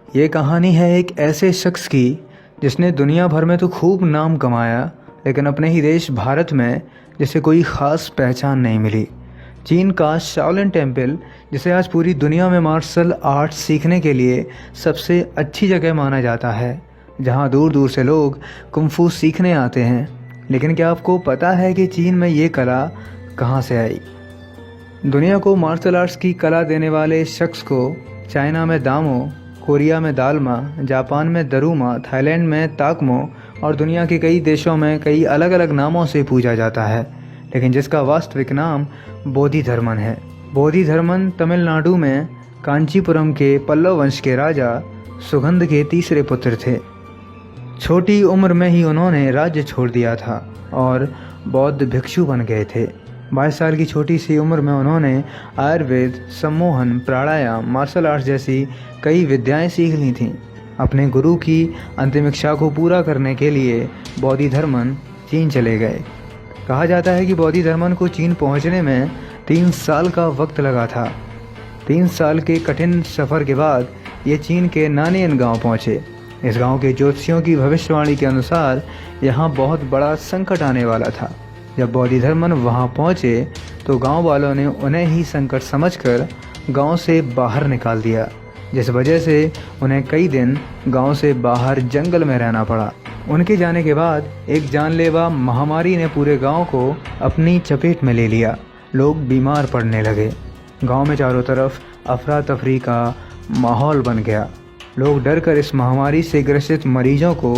ये कहानी है एक ऐसे शख्स की जिसने दुनिया भर में तो खूब नाम कमाया, लेकिन अपने ही देश भारत में जिसे कोई ख़ास पहचान नहीं मिली। चीन का शाओलिन टेम्पल, जिसे आज पूरी दुनिया में मार्शल आर्ट सीखने के लिए सबसे अच्छी जगह माना जाता है, जहाँ दूर दूर से लोग कुंफू सीखने आते हैं। लेकिन क्या आपको पता है कि चीन में ये कला कहाँ से आई? दुनिया को मार्शल आर्ट्स की कला देने वाले शख्स को चाइना में दामो, कोरिया में दालमा, जापान में दरुमा, थाईलैंड में ताकमो और दुनिया के कई देशों में कई अलग अलग नामों से पूजा जाता है, लेकिन जिसका वास्तविक नाम बोधिधर्मन है। बोधिधर्मन तमिलनाडु में कांचीपुरम के पल्लव वंश के राजा सुगंध के तीसरे पुत्र थे। छोटी उम्र में ही उन्होंने राज्य छोड़ दिया था और बौद्ध भिक्षु बन गए थे। 22 साल की छोटी सी उम्र में उन्होंने आयुर्वेद, सम्मोहन, प्राणायाम, मार्शल आर्ट्स जैसी कई विद्याएं सीख ली थीं। अपने गुरु की अंतिम इच्छा को पूरा करने के लिए बोधिधर्मन चीन चले गए। कहा जाता है कि बोधिधर्मन को चीन पहुंचने में 3 साल का वक्त लगा था। 3 साल के कठिन सफ़र के बाद ये चीन के नानियन गांव पहुंचे। इस गांव के ज्योतिषियों की भविष्यवाणी के अनुसार यहाँ बहुत बड़ा संकट आने वाला था। जब बोधिधर्मन वहां पहुंचे तो गांव वालों ने उन्हें ही संकट समझकर गांव से बाहर निकाल दिया, जिस वजह से उन्हें कई दिन गांव से बाहर जंगल में रहना पड़ा। उनके जाने के बाद एक जानलेवा महामारी ने पूरे गांव को अपनी चपेट में ले लिया। लोग बीमार पड़ने लगे। गांव में चारों तरफ अफरा तफरी का माहौल बन गया। लोग डर कर इस महामारी से ग्रसित मरीजों को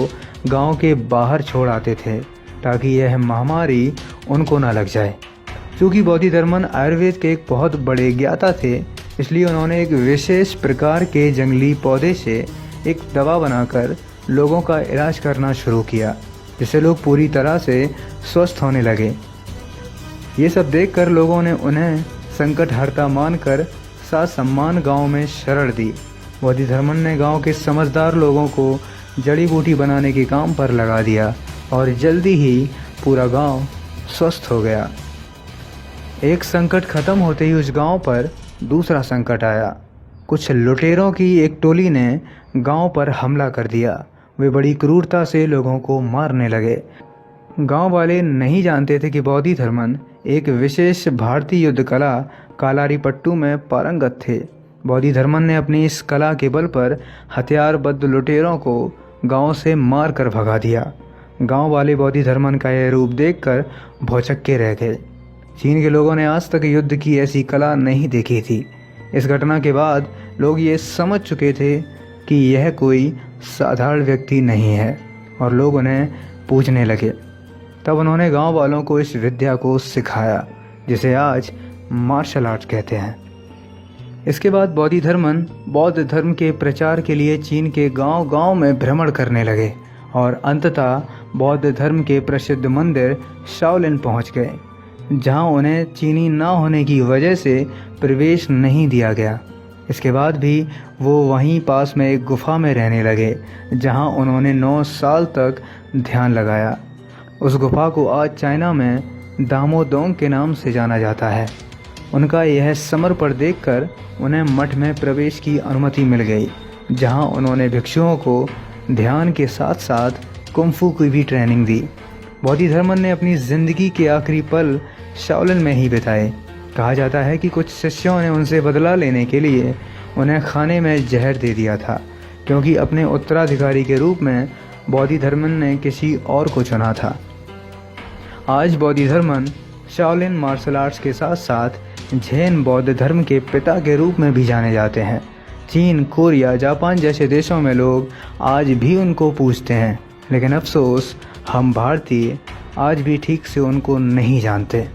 गांव के बाहर छोड़ आते थे ताकि यह महामारी उनको न लग जाए। क्योंकि बोधिधर्मन आयुर्वेद के एक बहुत बड़े ज्ञाता थे, इसलिए उन्होंने एक विशेष प्रकार के जंगली पौधे से एक दवा बनाकर लोगों का इलाज करना शुरू किया, जिससे लोग पूरी तरह से स्वस्थ होने लगे। ये सब देखकर लोगों ने उन्हें संकटहर्ता मानकर सम्मान गांव में शरण दी। बोधिधर्मन ने गांव के समझदार लोगों को जड़ी बूटी बनाने के काम पर लगा दिया और जल्दी ही पूरा गांव स्वस्थ हो गया। एक संकट खत्म होते ही उस गांव पर दूसरा संकट आया। कुछ लुटेरों की एक टोली ने गांव पर हमला कर दिया। वे बड़ी क्रूरता से लोगों को मारने लगे। गांव वाले नहीं जानते थे कि बोधिधर्मन एक विशेष भारतीय युद्ध कला कालारीपट्टू में पारंगत थे। बोधिधर्मन ने अपनी इस कला के बल पर हथियारबद्ध लुटेरों को गांव से मार कर भगा दिया। गांव वाले बोधिधर्मन का यह रूप देखकर भौचक्के रह गए। चीन के लोगों ने आज तक युद्ध की ऐसी कला नहीं देखी थी। इस घटना के बाद लोग ये समझ चुके थे कि यह कोई साधारण व्यक्ति नहीं है और लोग उन्हें पूजने लगे। तब उन्होंने गांव वालों को इस विद्या को सिखाया, जिसे आज मार्शल आर्ट कहते हैं। इसके बाद बोधिधर्मन बौद्ध धर्म के प्रचार के लिए चीन के गांव-गांव में भ्रमण करने लगे और अंततः बौद्ध धर्म के प्रसिद्ध मंदिर शाओलिन पहुंच गए, जहां उन्हें चीनी ना होने की वजह से प्रवेश नहीं दिया गया। इसके बाद भी वो वहीं पास में एक गुफा में रहने लगे, जहां उन्होंने 9 साल तक ध्यान लगाया। उस गुफा को आज चाइना में दामोदोंग के नाम से जाना जाता है। उनका यह समर्पण देखकर उन्हें मठ में प्रवेश की अनुमति मिल गई, जहां उन्होंने भिक्षुओं को ध्यान के साथ साथ कुंफू की भी ट्रेनिंग दी। बोधिधर्मन ने अपनी ज़िंदगी के आखिरी पल शाओलिन में ही बिताए। कहा जाता है कि कुछ शिष्यों ने उनसे बदला लेने के लिए उन्हें खाने में जहर दे दिया था, क्योंकि अपने उत्तराधिकारी के रूप में बोधिधर्मन ने किसी और को चुना था। आज बोधिधर्मन शाओलिन मार्शल आर्ट्स के साथ साथ जैन बौद्ध धर्म के पिता के रूप में भी जाने जाते हैं। चीन, कोरिया, जापान जैसे देशों में लोग आज भी उनको पूजते हैं, लेकिन अफसोस हम भारतीय आज भी ठीक से उनको नहीं जानते।